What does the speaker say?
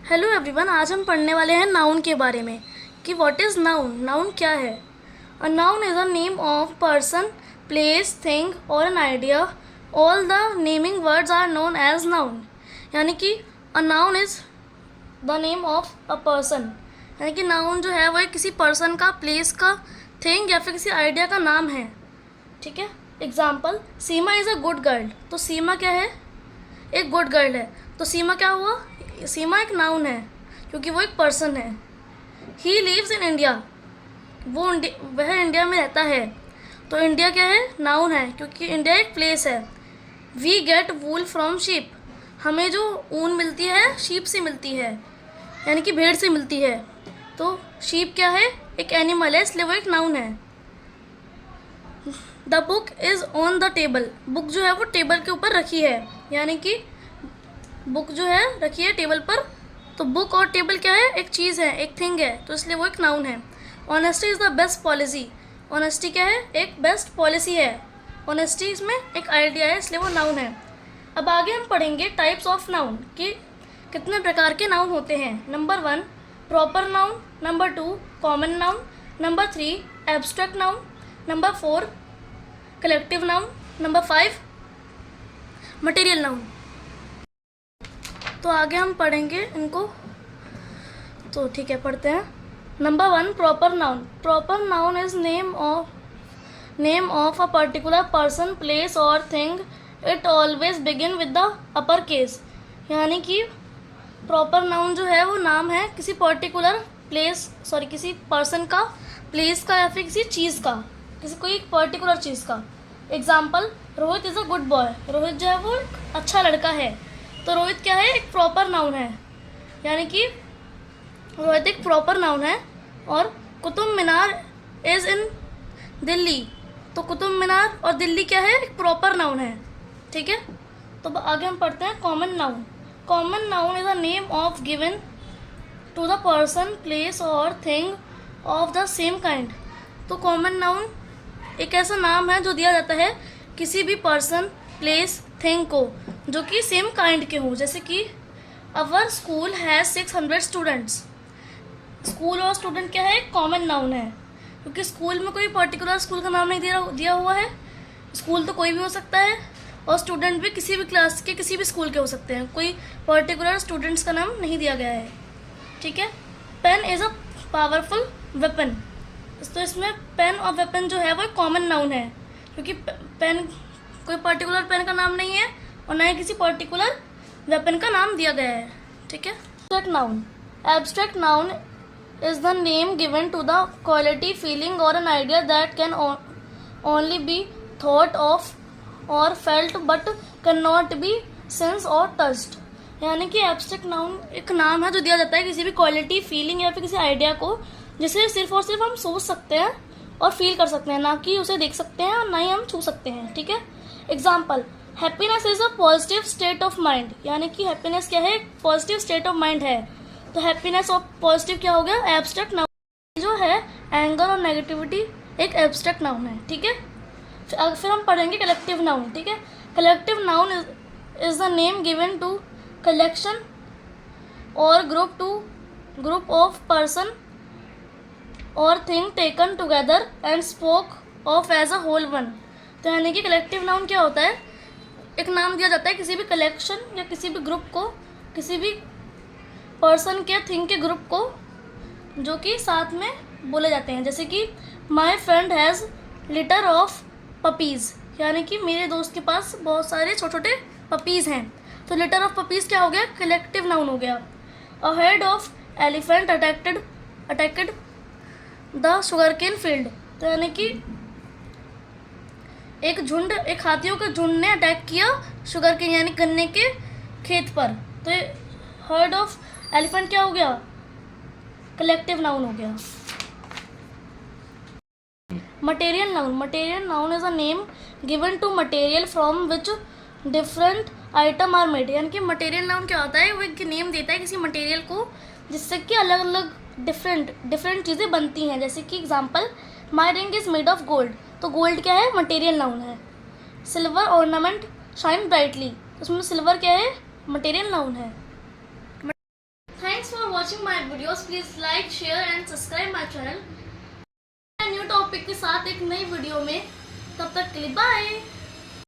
Hello everyone, आज हम पढ़ने वाले हैं नाउन के बारे में कि व्हाट इज़ नाउन। नाउन क्या है? A noun is a name of person, place, thing और an idea. All the naming words are known as noun. यानी कि a noun is the name of a person. यानी कि noun जो है वो एक किसी पर्सन का, प्लेस का, थिंग या फिर किसी आइडिया का नाम है। ठीक है। Example, Seema is a good girl. तो सीमा क्या है? एक गुड गर्ल है। तो सीमा क्या हुआ? सीमा एक नाउन है क्योंकि वो एक पर्सन है। He lives in India. वह इंडिया में रहता है। तो इंडिया क्या है? नाउन है क्योंकि इंडिया एक प्लेस है। We get wool from sheep. हमें जो ऊन मिलती है शीप से मिलती है, यानी कि भेड़ से मिलती है। तो शीप क्या है? एक एनिमल है, इसलिए वो एक नाउन है। The book is on the table. Book जो है वो टेबल के ऊपर रखी है, यानी कि बुक जो है रखी है टेबल पर। तो बुक और टेबल क्या है? एक चीज़ है, एक थिंग है, तो इसलिए वो एक नाउन है। Honesty is the best policy. Honesty क्या है? एक बेस्ट पॉलिसी है। ऑनेस्टी इसमें एक आइडिया है, इसलिए वो नाउन है। अब आगे हम पढ़ेंगे टाइप्स ऑफ नाउन कि कितने प्रकार के नाउन होते हैं। Number 1 proper noun, number 2 common noun, number 3 abstract noun, number 4 collective noun, number 5 material noun. तो आगे हम पढ़ेंगे इनको, तो ठीक है पढ़ते हैं। Number 1 proper noun. Proper noun is name of a particular person, place और thing. It always begin with the upper case. यानी कि प्रॉपर नाउन जो है वो नाम है किसी पर्टिकुलर किसी पर्सन का, प्लेस का या फिर किसी चीज़ का, किसी कोई पर्टिकुलर चीज़ का। Example, Rohit is a good boy. Rohit जो है वो एक अच्छा लड़का है। तो रोहित क्या है? एक प्रॉपर नाउन है, यानी कि रोहित एक प्रॉपर नाउन है। और कुतुब मीनार इज़ इन दिल्ली। तो कुतुब मीनार और दिल्ली क्या है? एक प्रॉपर नाउन है। ठीक है। तो आगे हम पढ़ते हैं common noun. Common noun is a name of given to the person, place और thing of the same kind. तो कॉमन नाउन एक ऐसा नाम है जो दिया जाता है किसी भी पर्सन, प्लेस, थिंग को जो कि सेम काइंड के हों। जैसे कि अवर स्कूल हैज़ 600 स्टूडेंट्स। स्कूल और स्टूडेंट क्या है? कॉमन नाउन है क्योंकि स्कूल में कोई पर्टिकुलर स्कूल का नाम नहीं दिया हुआ है। स्कूल तो कोई भी हो सकता है और स्टूडेंट भी किसी भी क्लास के, किसी भी स्कूल के हो सकते हैं। कोई पर्टिकुलर स्टूडेंट्स का नाम नहीं दिया गया है। ठीक है। Pen is a powerful weapon. तो इसमें पेन और वेपन जो है वो एक कॉमन नाउन है क्योंकि पेन कोई पर्टिकुलर पेन का नाम नहीं है और ना ही किसी पर्टिकुलर वेपन का नाम दिया गया है। ठीक है। Abstract noun. Abstract noun is the name given to the quality, feeling और an idea that can only be thought of और felt but can not be sense और टच्ड। यानी कि एब्स्ट्रैक्ट नाउन एक नाम है जो दिया जाता है किसी भी क्वालिटी, फीलिंग या फिर किसी आइडिया को, जिसे सिर्फ और सिर्फ हम सोच सकते हैं और फील कर सकते हैं, ना कि उसे देख सकते हैं और ना ही हम छू सकते हैं। ठीक है। Example, happiness is a positive state of mind. यानी कि हैप्पीनेस क्या है? पॉजिटिव स्टेट ऑफ माइंड है। तो हैप्पीनेस और पॉजिटिव क्या हो गया? Abstract noun. जो है एंगर और नेगेटिविटी एक एब्स्ट्रैक्ट नाउन है। ठीक है। फिर हम पढ़ेंगे कलेक्टिव नाउन। ठीक है। Collective noun is the name given to collection और ग्रुप ऑफ पर्सन और thing taken together and spoke of as a whole one. तो यानी कि कलेक्टिव नाउन क्या होता है? एक नाम दिया जाता है किसी भी कलेक्शन या किसी भी ग्रुप को, किसी भी पर्सन के, थिंग के ग्रुप को, जो कि साथ में बोले जाते हैं। जैसे कि my friend has litre of puppies. यानी कि मेरे दोस्त के पास बहुत सारे छोटे छोटे पपीज़ हैं। तो लिटर ऑफ पपीज़ क्या हो गया? कलेक्टिव नाउन हो गया। A head of elephant attacked the sugarcane field. तो यानी कि एक हाथियों के झुंड ने अटैक किया शुगरकेन यानी गन्ने के खेत पर। तो हर्ड ऑफ एलिफेंट क्या हो गया? कलेक्टिव नाउन हो गया। Material noun. Material noun is a name given to material from which different item are made. यानी कि मटेरियल नाउन क्या होता है? वो एक नेम देता है किसी मटेरियल को जिससे कि अलग अलग डिफरेंट चीज़ें बनती हैं। जैसे कि example, my ring is made of gold. तो गोल्ड क्या है? मटेरियल नाउन है। Silver ornament shine brightly. उसमें सिल्वर क्या है? मटेरियल नाउन है। Thanks watching my videos, please like share and subscribe my channel. New topic के साथ एक नई वीडियो में, तब तक के लिए बाय।